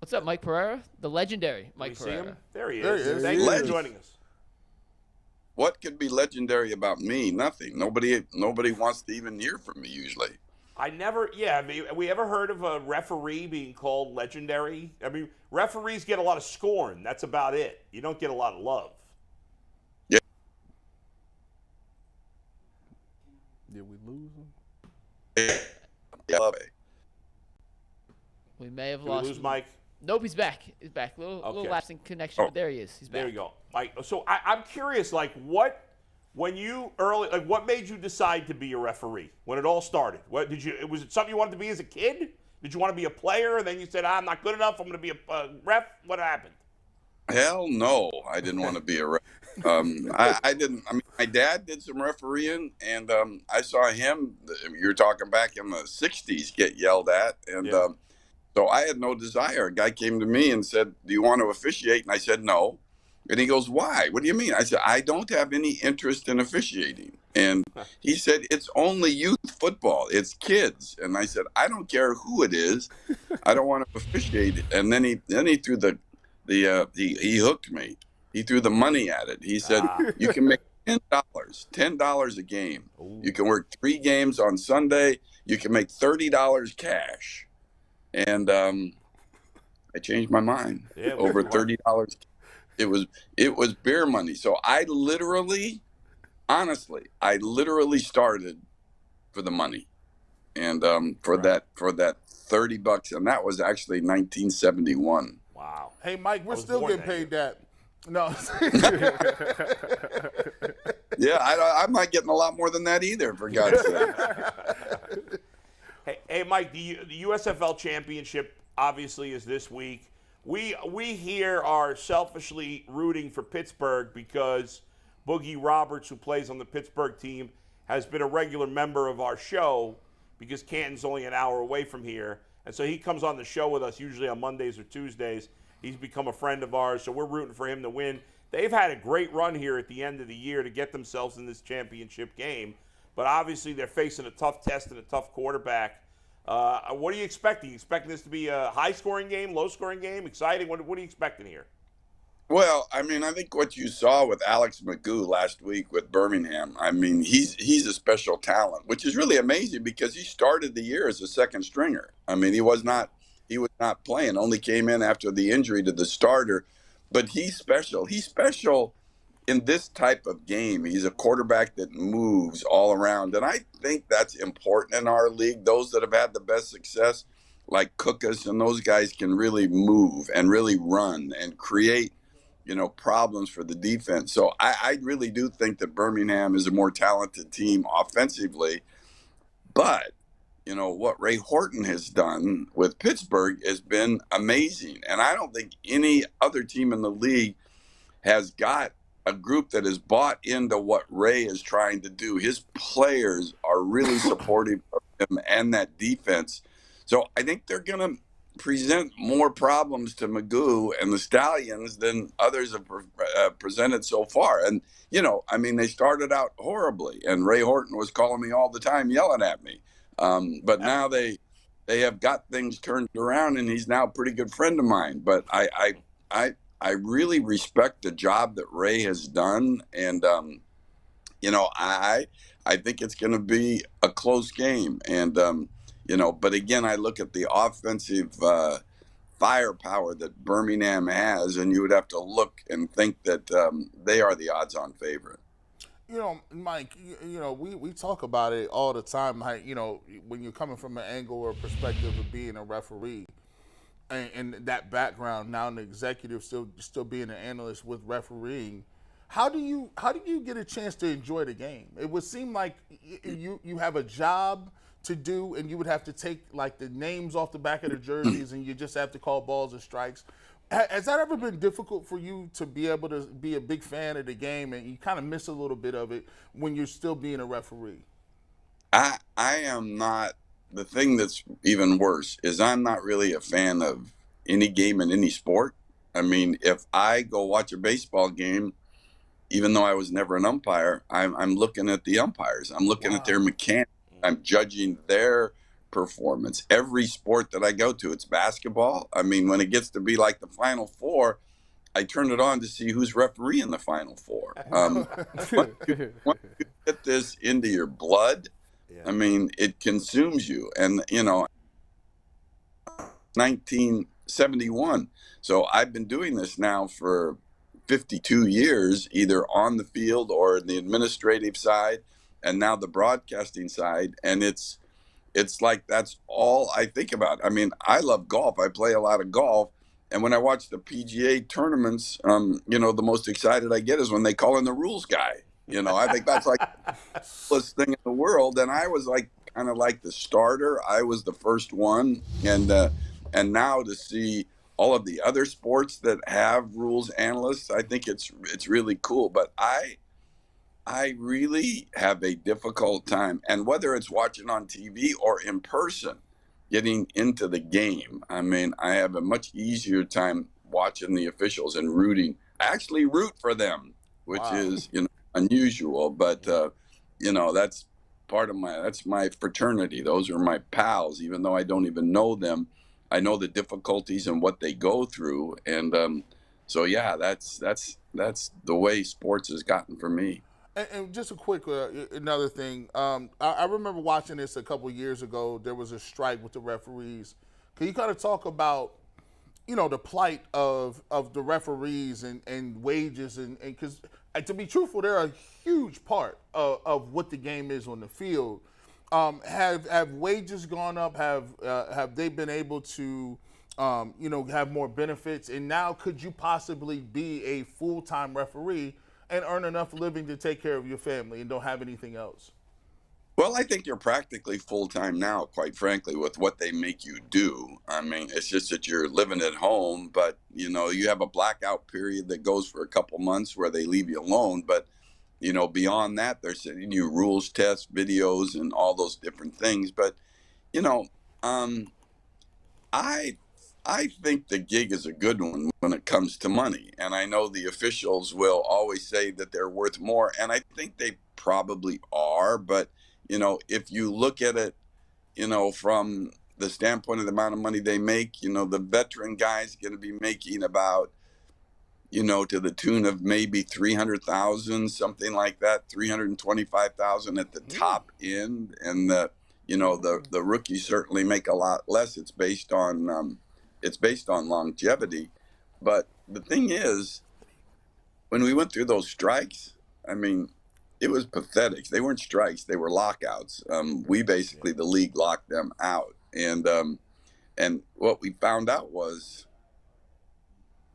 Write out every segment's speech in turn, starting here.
What's up, Mike Pereira? The legendary Mike See him? Pereira. There he is. There he is. Thank you for Legend. joining us. What could be legendary about me? Nothing. Nobody wants to even hear from me usually. Have we ever heard of a referee being called legendary? I mean, referees get a lot of scorn. That's about it. You don't get a lot of love. Yeah. Did we lose him? Yeah, love it. We may have Did lost. we lose Mike? Nope, he's back. He's back. Little Okay. lapsing connection, Oh. but there he is. He's back. There you go, Mike. So I'm curious, like, what made you decide to be a referee when it all started? Was it something you wanted to be as a kid? Did you want to be a player, and then you said, I'm not good enough, I'm going to be a ref? What happened? Hell no, I didn't want to be a ref. I didn't. I mean, my dad did some refereeing, and I saw him. You're talking back in the '60s, get yelled at, and Yeah. so I had no desire. A guy came to me and said, "Do you want to officiate?" And I said, "No." And he goes, "Why? What do you mean?" I said, "I don't have any interest in officiating." And he said, "It's only youth football. It's kids." And I said, "I don't care who it is. I don't want to officiate." And then he threw he hooked me. He threw the money at it. He said, "You can make $10 a game. Ooh. You can work 3 games on Sunday. You can make $30 cash." And I changed my mind. Yeah, Over well, $30. It was beer money. So I honestly started for the money, and for that $30, and that was actually 1971. Wow. Hey, Mike, we're was still born getting that paid that. No. Yeah, I'm not getting a lot more than that either, for God's sake. Hey, Mike, the USFL Championship obviously is this week. We here are selfishly rooting for Pittsburgh because Boogie Roberts, who plays on the Pittsburgh team, has been a regular member of our show because Canton's only an hour away from here. And so he comes on the show with us usually on Mondays or Tuesdays. He's become a friend of ours, so we're rooting for him to win. They've had a great run here at the end of the year to get themselves in this championship game. But obviously they're facing a tough test and a tough quarterback. What are you expecting? You expecting this to be a high-scoring game, low-scoring game, exciting? What are you expecting here? Well, I mean, I think what you saw with Alex McGough last week with Birmingham, I mean, he's a special talent, which is really amazing because he started the year as a second stringer. I mean, he was not playing, only came in after the injury to the starter, but he's special. He's special in this type of game. He's a quarterback that moves all around, and I think that's important in our league. Those that have had the best success, like Cookus, and those guys can really move and really run and create problems for the defense. So I really do think that Birmingham is a more talented team offensively. But, what Ray Horton has done with Pittsburgh has been amazing. And I don't think any other team in the league has got a group that has bought into what Ray is trying to do. His players are really supportive of him and that defense. So I think they're going to present more problems to Magoo and the Stallions than others have presented so far. And, they started out horribly, and Ray Horton was calling me all the time, yelling at me. But now they have got things turned around, and he's now a pretty good friend of mine. But I really respect the job that Ray has done. And, I think it's going to be a close game. And, but again, I look at the offensive firepower that Birmingham has, and you would have to look and think that they are the odds-on favorite. Mike, we talk about it all the time. Like, when you're coming from an angle or perspective of being a referee, and that background, now an executive, still being an analyst with refereeing, how do you get a chance to enjoy the game? It would seem like you have a job to do, and you would have to take like the names off the back of the jerseys, and you just have to call balls and strikes. Has that ever been difficult for you to be able to be a big fan of the game, and you kind of miss a little bit of it when you're still being a referee? I am not. The thing that's even worse is I'm not really a fan of any game in any sport. I mean, if I go watch a baseball game, even though I was never an umpire, I'm looking at the umpires. I'm looking at their mechanics. I'm judging their performance. Every sport that I go to, it's basketball. I mean, when it gets to be like the Final Four, I turn it on to see who's refereeing the Final Four. Once you get this into your blood, I mean, it consumes you. And, 1971. So I've been doing this now for 52 years, either on the field or the administrative side, and now the broadcasting side. And it's like that's all I think about. I mean, I love golf. I play a lot of golf. And when I watch the PGA tournaments, the most excited I get is when they call in the rules guy. I think that's like the coolest thing in the world. And I was like kind of like the starter. I was the first one. And now to see all of the other sports that have rules analysts, I think it's really cool. But I really have a difficult time, and whether it's watching on TV or in person, getting into the game. I mean, I have a much easier time watching the officials and rooting. I actually root for them, which is, unusual, but that's part of that's my fraternity. Those are my pals, even though I don't even know them. I know the difficulties and what they go through. And so, yeah, that's the way sports has gotten for me. And just a quick another thing. I remember watching this a couple years ago. There was a strike with the referees. Can you kind of talk about, the plight of the referees and wages? And because to be truthful, they're a huge part of what the game is on the field. Have wages gone up? Have they been able to, have more benefits? And now could you possibly be a full-time referee and earn enough living to take care of your family and don't have anything else? Well, I think you're practically full-time now, quite frankly, with what they make you do. I mean, it's just that you're living at home, but, you have a blackout period that goes for a couple months where they leave you alone. But, beyond that, they're sending you rules, tests, videos, and all those different things. But, I think the gig is a good one when it comes to money. And I know the officials will always say that they're worth more. And I think they probably are. But, if you look at it, from the standpoint of the amount of money they make, the veteran guy's going to be making about, to the tune of maybe 300,000, something like that, 325,000 at the top end. And the rookies certainly make a lot less. It's based on longevity. But the thing is, when we went through those strikes, I mean, it was pathetic. They weren't strikes; they were lockouts. We basically, the league locked them out, and what we found out was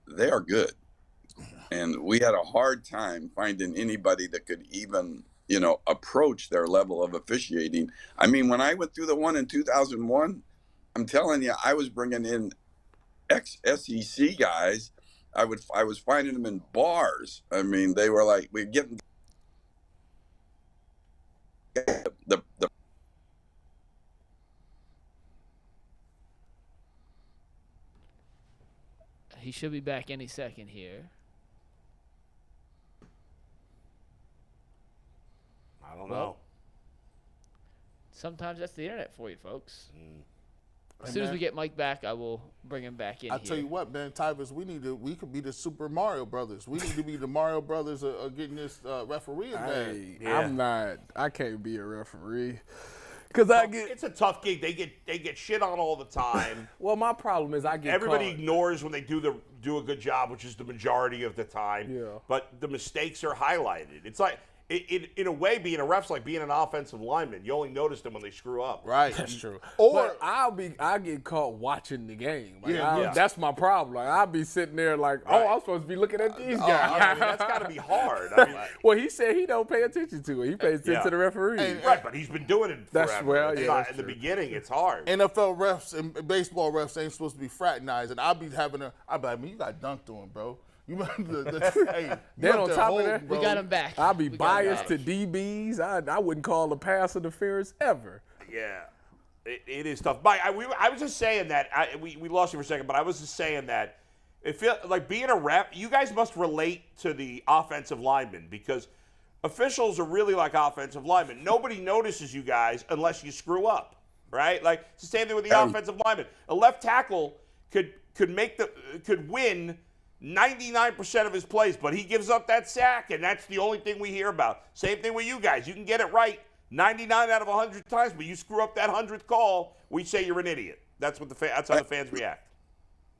they are good, and we had a hard time finding anybody that could even approach their level of officiating. I mean, when I went through the one in 2001, I'm telling you, I was bringing in ex-SEC guys. I was finding them in bars. I mean, they were like, we're getting the He should be back any second here. I don't know. Sometimes that's the internet for you, folks. As soon as we get Mike back, I will bring him back in. I tell you what, man, Tyvus, we could be the Super Mario Brothers. We need to be the Mario Brothers of getting this referee in there. I can't be a referee. It's a tough gig. They get shit on all the time. Well, my problem is I get everybody caught. ignores when they do a good job, which is the majority of the time. Yeah. But the mistakes are highlighted. It's like in a way, being a ref's like being an offensive lineman. You only notice them when they screw up. Right. That's true. Or but I get caught watching the game. Like, Yeah. That's my problem. Like I'll be sitting there like, Right. I'm supposed to be looking at these guys. Yeah, I mean, that's got to be hard. I mean, Well, he said he don't pay attention to it. He pays attention to the referee. right, but he's been doing it forever. That's- well, It's yeah, not- that's in the true. beginning, it's hard. NFL refs and baseball refs ain't supposed to be fraternized, and I'll be like, man, you got dunked on, bro. You hey, Then you on up there top of holding, that, We bro. got him back. I'll be We got him biased to back. DBs. I wouldn't call a pass interference ever. Yeah, it is tough. Mike, I was just saying that we lost you for a second, but I was just saying that it feels like being a ref. You guys must relate to the offensive linemen because officials are really like offensive linemen. Nobody notices you guys unless you screw up. right? Like it's the same thing with the offensive lineman. A left tackle could win 99% of his plays, but he gives up that sack, and that's the only thing we hear about. Same thing with you guys. You can get it right 99 out of 100 times, but you screw up that 100th call, we say you're an idiot. That's what that's how the fans react.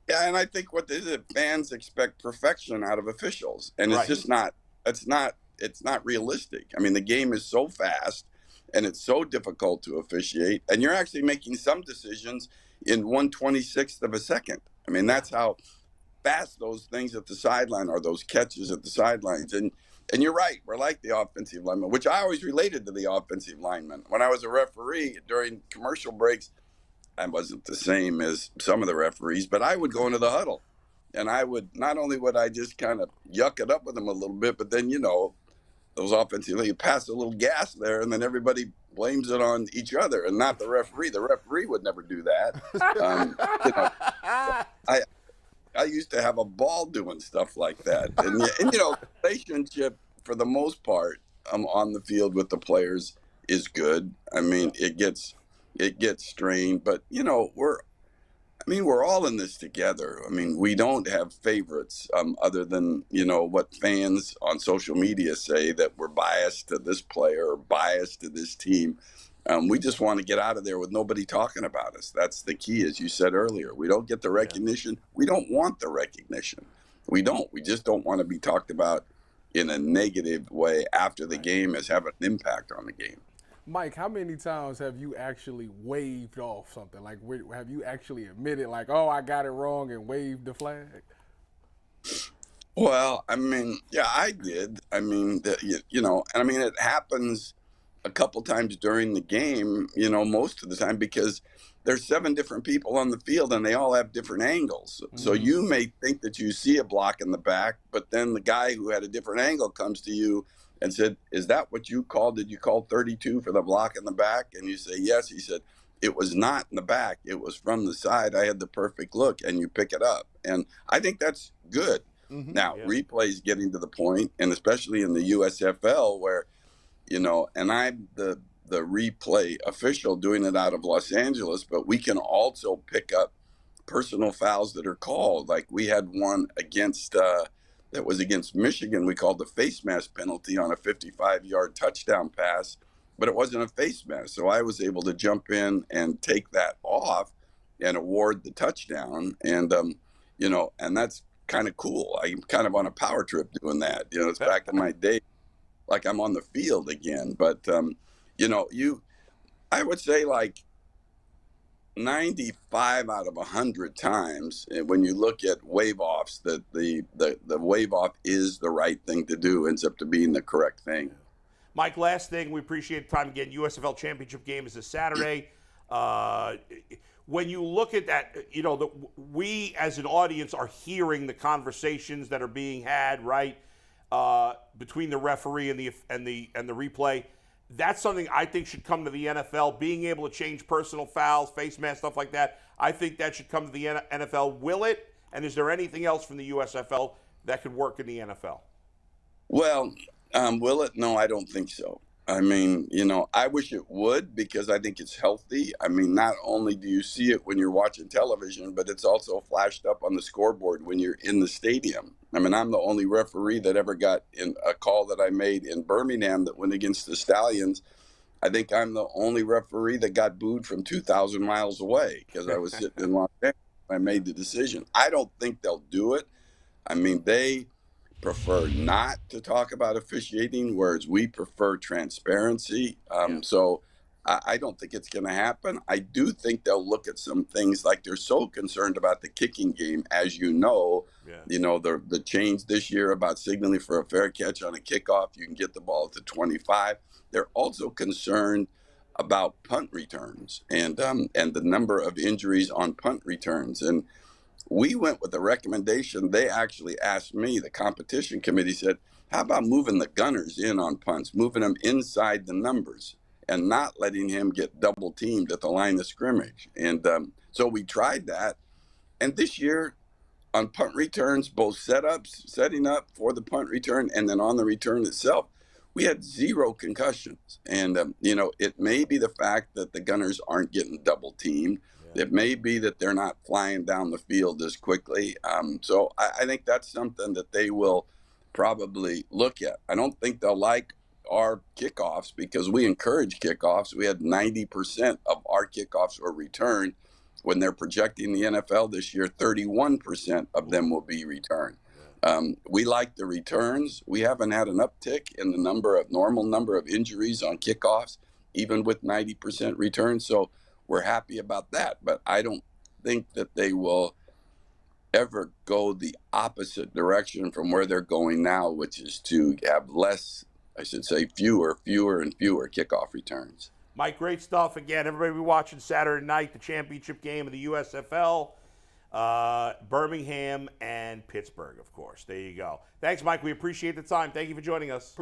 Yeah, and I think what it is, fans expect perfection out of officials, and it's just not. It's not realistic. I mean, the game is so fast, and it's so difficult to officiate, and you're actually making some decisions in 1/26th of a second. I mean, that's how fast those things at the sideline are, those catches at the sidelines. And you're right, we're like the offensive lineman, which I always related to the offensive lineman. When I was a referee during commercial breaks, I wasn't the same as some of the referees, but I would go into the huddle. And I would, not only would I just kind of yuck it up with them a little bit, but then, those offensive, you pass a little gas there, and then everybody blames it on each other and not the referee. The referee would never do that. I used to have a ball doing stuff like that. And the relationship, for the most part, on the field with the players is good. I mean, it gets strained, but, we're all in this together. I mean, we don't have favorites other than, what fans on social media say, that we're biased to this player or biased to this team. We just want to get out of there with nobody talking about us. That's the key, as you said earlier. We don't get the recognition. We don't want the recognition. We don't. We just don't want to be talked about in a negative way after the game as having an impact on the game. Mike, how many times have you actually waved off something? Like, have you actually admitted, like, oh, I got it wrong and waved the flag? Well, I mean, yeah, I did. I mean, it happens a couple times during the game, most of the time, because there's 7 different people on the field and they all have different angles. Mm-hmm. So you may think that you see a block in the back, but then the guy who had a different angle comes to you and said, is that what you called? Did you call 32 for the block in the back? And you say, yes. He said, it was not in the back. It was from the side. I had the perfect look, and you pick it up. And I think that's good. Mm-hmm. Now, replays getting to the point, and especially in the USFL where, and I'm the replay official doing it out of Los Angeles, but we can also pick up personal fouls that are called. Like we had one against that was against Michigan. We called the face mask penalty on a 55-yard touchdown pass, but it wasn't a face mask. So I was able to jump in and take that off and award the touchdown. And, and that's kind of cool. I'm kind of on a power trip doing that. It's back in my day, like I'm on the field again. But, I would say like 95 out of 100 times when you look at wave offs, that the wave off is the right thing to do, ends up to being the correct thing. Mike, last thing, we appreciate the time again. USFL Championship game is this Saturday. When you look at that, we as an audience are hearing the conversations that are being had, right, between the referee and the replay. That's something I think should come to the NFL, being able to change personal fouls, face mask, stuff like that. I think that should come to the NFL. Will it? And is there anything else from the USFL that could work in the NFL? Well, will it? No, I don't think so. I mean, I wish it would, because I think it's healthy. I mean, not only do you see it when you're watching television, but it's also flashed up on the scoreboard when you're in the stadium. I mean, I'm the only referee that ever got in a call that I made in Birmingham that went against the Stallions. I think I'm the only referee that got booed from 2,000 miles away because I was sitting in Los Angeles. I made the decision. I don't think they'll do it. I mean, they prefer not to talk about officiating, whereas we prefer transparency. So I don't think it's going to happen. I do think they'll look at some things, like they're so concerned about the kicking game, as you know. The change this year about signaling for a fair catch on a kickoff, you can get the ball at the 25. They're also concerned about punt returns and the number of injuries on punt returns. And we went with the recommendation. They actually asked me, the competition committee said, how about moving the gunners in on punts, moving them inside the numbers and not letting him get double teamed at the line of scrimmage? And so we tried that. And this year on punt returns, both setting up for the punt return and then on the return itself, we had 0 concussions. And, it may be the fact that the Gunners aren't getting double teamed. Yeah. It may be that they're not flying down the field as quickly. So I think that's something that they will probably look at. I don't think they'll like our kickoffs because we encourage kickoffs. We had 90% of our kickoffs were returned. When they're projecting the NFL this year, 31% of them will be returned. We like the returns. We haven't had an uptick in the normal number of injuries on kickoffs, even with 90% returns. So we're happy about that. But I don't think that they will ever go the opposite direction from where they're going now, which is to have fewer and fewer kickoff returns. Mike, great stuff. Again, everybody will be watching Saturday night, the championship game of the USFL, Birmingham and Pittsburgh, of course. There you go. Thanks, Mike. We appreciate the time. Thank you for joining us.